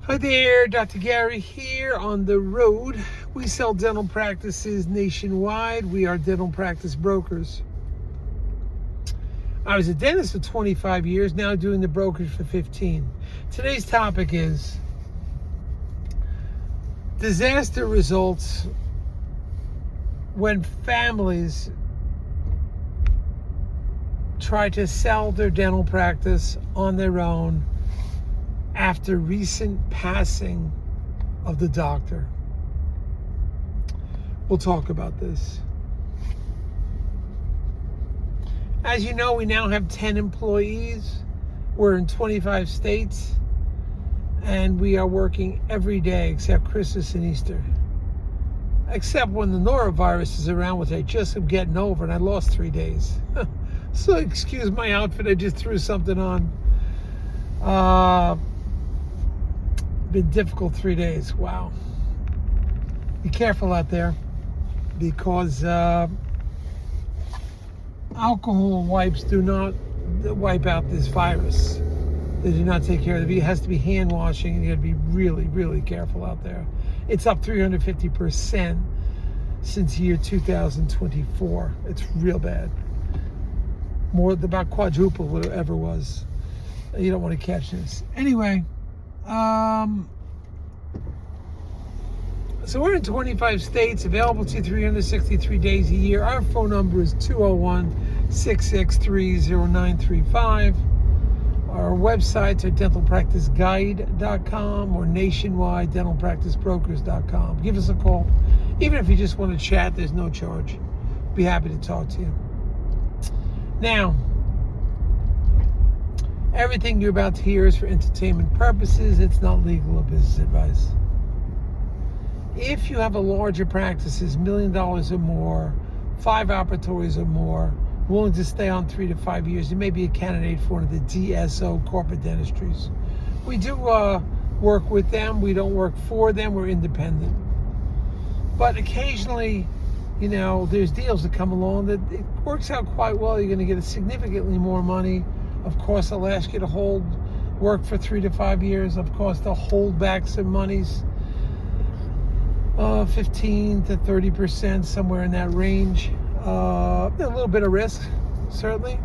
Hi there, Dr. Gary here on the road. We sell dental practices nationwide. We are dental practice brokers. I was a dentist for 25 years, now doing the brokerage for 15. Today's topic is disaster results when families try to sell their dental practice on their own after recent passing of the doctor. We'll talk about this. As you know, we now have 10 employees. We're in 25 states, and we are working every day except Christmas and Easter. Except when the norovirus is around, which I just am getting over, and I lost 3 days. So excuse my outfit, I just threw something on. Been difficult 3 days. Wow. Be careful out there, because alcohol wipes do not wipe out this virus. They do not take care of it. It has to be hand washing, and you got to be really, really careful out there. It's up 350% since year 2024. It's real bad. More than about quadruple what it ever was. You don't want to catch this. Anyway, so we're in 25 states, available to 363 days a year. Our phone number is 201-663-0935. Our websites are dentalpracticeguide.com or nationwide dentalpracticebrokers.com. Give us a call. Even if you just want to chat, there's no charge. Be happy to talk to you. Now, everything you're about to hear is for entertainment purposes. It's not legal or business advice. If you have a larger practices, $1 million or more, 5 operatories or more, willing to stay on 3 to 5 years, you may be a candidate for one of the DSO corporate dentistries. We do work with them. We don't work for them. We're independent. But occasionally, you know, there's deals that come along that it works out quite well. You're going to get significantly more money. Of course, they'll ask you to work for 3 to 5 years. Of course, they'll hold back some monies, 15 to 30%, somewhere in that range. A little bit of risk, certainly,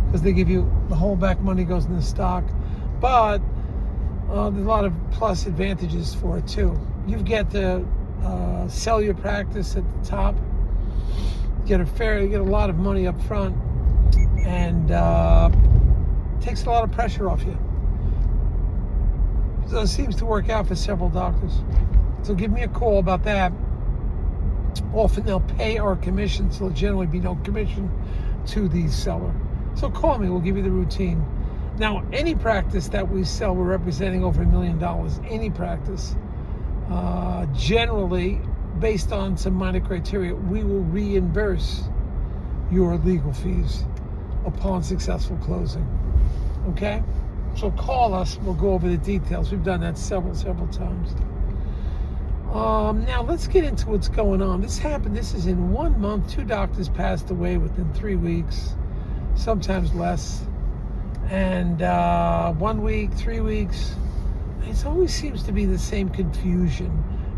because they give you the holdback money goes in the stock. But there's a lot of plus advantages for it too. You get to sell your practice at the top. You get a lot of money up front, and takes a lot of pressure off you. So it seems to work out for several doctors. So give me a call about that. Often they'll pay our commission, so there'll generally be no commission to the seller. So call me, we'll give you the routine. Now, any practice that we sell, we're representing over $1 million. Any practice, generally, based on some minor criteria, we will reimburse your legal fees upon successful closing. Okay? So call us, we'll go over the details. We've done that several times. Now let's get into what's going on. This is in 1 month. 2 doctors passed away within 3 weeks, sometimes less. And 1 week, 3 weeks. It always seems to be the same confusion.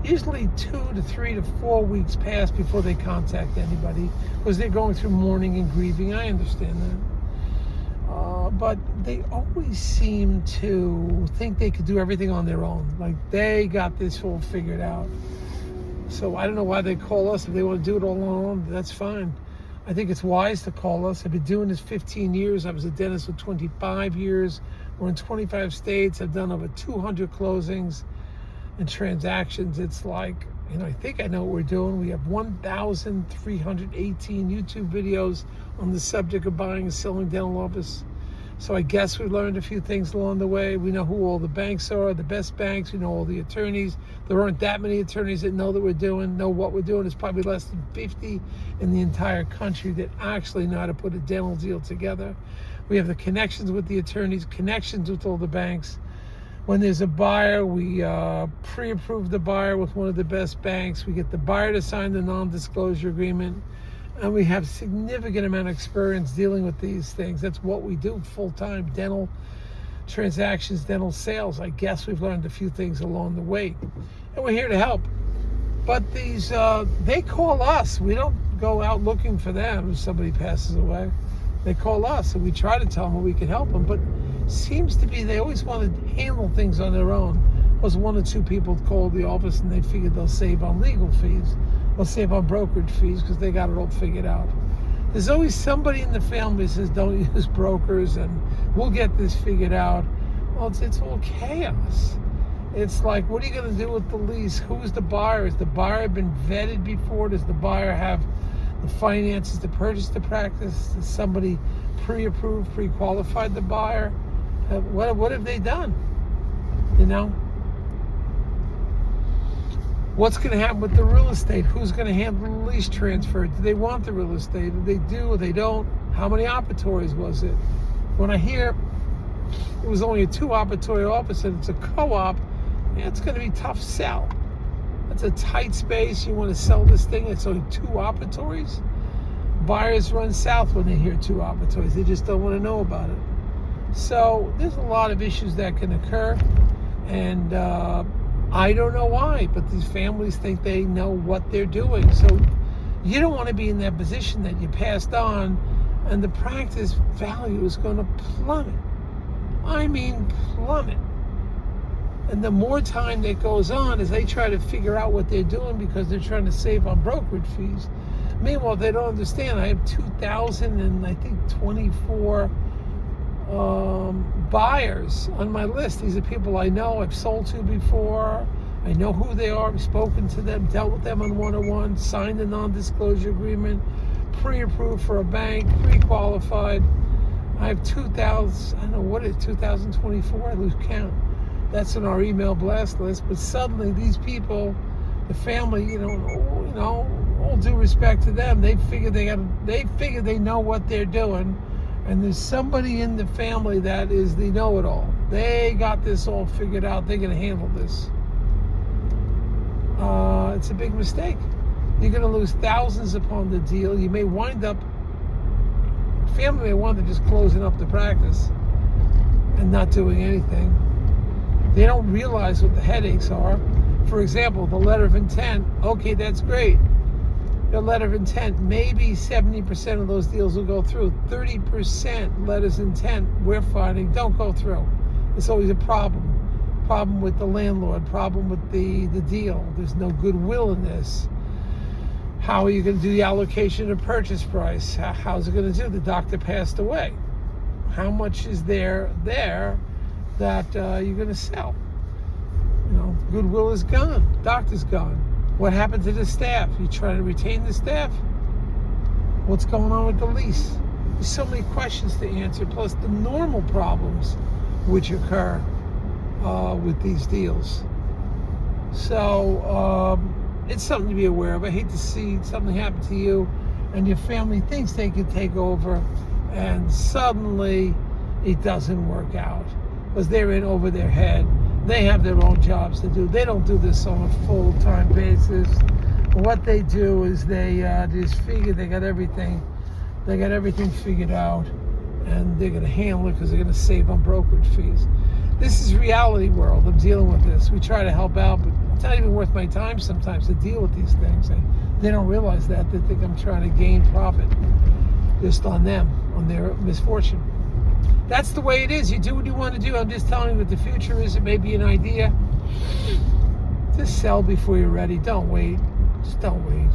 Usually 2 to 3 to 4 weeks pass before they contact anybody, because they're going through mourning and grieving. I understand that. But they always seem to think they could do everything on their own. Like they got this all figured out. So I don't know why they call us. If they want to do it all on their own, that's fine. I think it's wise to call us. I've been doing this 15 years. I was a dentist for 25 years. We're in 25 states. I've done over 200 closings and transactions. It's like, I think I know what we're doing. We have 1,318 YouTube videos on the subject of buying and selling dental office. So I guess we learned a few things along the way. We know who all the banks are, the best banks. We know all the attorneys. There aren't that many attorneys that know what we're doing. There's probably less than 50 in the entire country that actually know how to put a dental deal together. We have the connections with the attorneys, connections with all the banks. When there's a buyer, we pre-approve the buyer with one of the best banks. We get the buyer to sign the non-disclosure agreement. And we have significant amount of experience dealing with these things. That's what we do full-time. Dental transactions, dental sales. I guess we've learned a few things along the way, and we're here to help. But these, they call us. We don't go out looking for them if somebody passes away. They call us, and we try to tell them how we can help them. But seems to be they always want to handle things on their own. Was one or two people called the office, and they figured they'll save on legal fees. They'll save on brokerage fees because they got it all figured out. There's always somebody in the family that says, don't use brokers, and we'll get this figured out. Well, it's all chaos. It's like, what are you going to do with the lease? Who's the buyer? Has the buyer been vetted before? Does the buyer have the finances to purchase the practice? Does somebody pre-approved, pre-qualified the buyer? What have they done? You know? What's going to happen with the real estate? Who's going to handle the lease transfer? Do they want the real estate? Do they do or they don't? How many operatories was it? When I hear it was only a 2-operatory office and it's a co-op, yeah, it's going to be tough sell. That's a tight space. You want to sell this thing, it's only 2 operatories. Buyers run south when they hear 2 operatories. They just don't want to know about it. So there's a lot of issues that can occur, and I don't know why, but these families think they know what they're doing. So you don't want to be in that position that you passed on and the practice value is going to plummet. I mean plummet. And the more time that goes on as they try to figure out what they're doing because they're trying to save on brokerage fees. Meanwhile, they don't understand. I have 2,024 buyers on my list. These are people I know, I've sold to before. I know who they are. I've spoken to them, dealt with them on one-on-one, signed a non-disclosure agreement, pre-approved for a bank, pre-qualified. I have 2,000, I don't know what it is, 2024, I lose count. That's in our email blast list. But suddenly these people, the family, you know, all due respect to them, they figure they know what they're doing. And there's somebody in the family that is the know-it-all. They got this all figured out. They're going to handle this. It's a big mistake. You're going to lose thousands upon the deal. You may wind up, family may wind up just closing up the practice and not doing anything. They don't realize what the headaches are. For example, the letter of intent. Okay, that's great. The letter of intent, maybe 70% of those deals will go through. 30% letters of intent we're finding don't go through. It's always a problem. Problem with the landlord, problem with the deal. There's no goodwill in this. How are you going to do the allocation of purchase price? How's it going to do? The doctor passed away. How much is there that you're going to sell? You know, goodwill is gone. Doctor's gone. What happened to the staff? You trying to retain the staff? What's going on with the lease? There's so many questions to answer, plus the normal problems which occur with these deals. So it's something to be aware of. I hate to see something happen to you and your family thinks they can take over and suddenly it doesn't work out because they're in over their head. They have their own jobs to do. They don't do this on a full-time basis. What they do is they just figure they got everything figured out, and they're going to handle it because they're going to save on brokerage fees. This is reality world. I'm dealing with this. We try to help out, but it's not even worth my time sometimes to deal with these things. They don't realize that. They think I'm trying to gain profit just on them, on their misfortune. That's the way it is. You do what you want to do. I'm just telling you what the future is. It may be an idea. Just sell before you're ready. Don't wait. Just don't wait.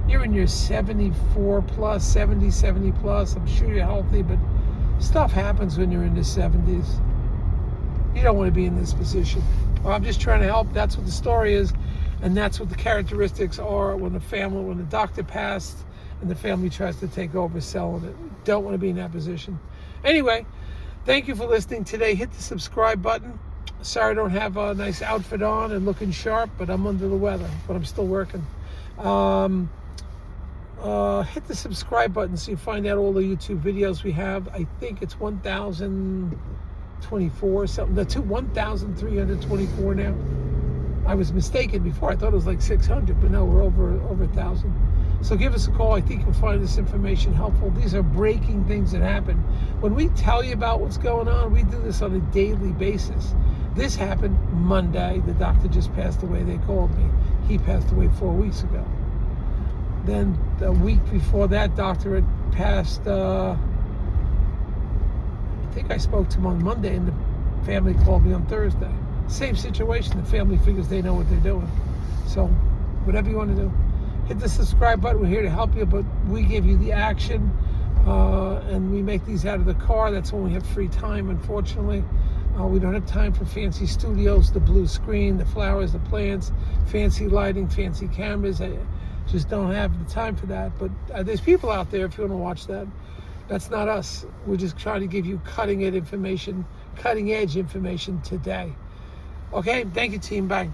You're in your 74 plus, 70 plus. I'm sure you're healthy, but stuff happens when you're in the 70s. You don't want to be in this position. Well, I'm just trying to help. That's what the story is, and that's what the characteristics are when the doctor passed and the family tries to take over selling it. You don't want to be in that position. Anyway, thank you for listening today. Hit the subscribe button. Sorry I don't have a nice outfit on and looking sharp, but I'm under the weather, but I'm still working. Hit the subscribe button so you find out all the YouTube videos we have. I think it's 1,024 something. That's 1,324 now. I was mistaken before. I thought it was like 600, but no, we're over 1,000. So give us a call. I think you'll find this information helpful. These are breaking things that happen. When we tell you about what's going on, we do this on a daily basis. This happened Monday. The doctor just passed away. They called me. He passed away 4 weeks ago. Then a week before that, doctor had passed. I think I spoke to him on Monday, and the family called me on Thursday. Same situation. The family figures they know what they're doing. So whatever you want to do, hit the subscribe button. We're here to help you, but we give you the action, and we make these out of the car. That's when we have free time, unfortunately. We don't have time for fancy studios, the blue screen, the flowers, the plants, fancy lighting, fancy cameras. I just don't have the time for that. But there's people out there, if you want to watch that. That's not us. We're just trying to give you cutting edge information today. Okay, thank you, team. Bye.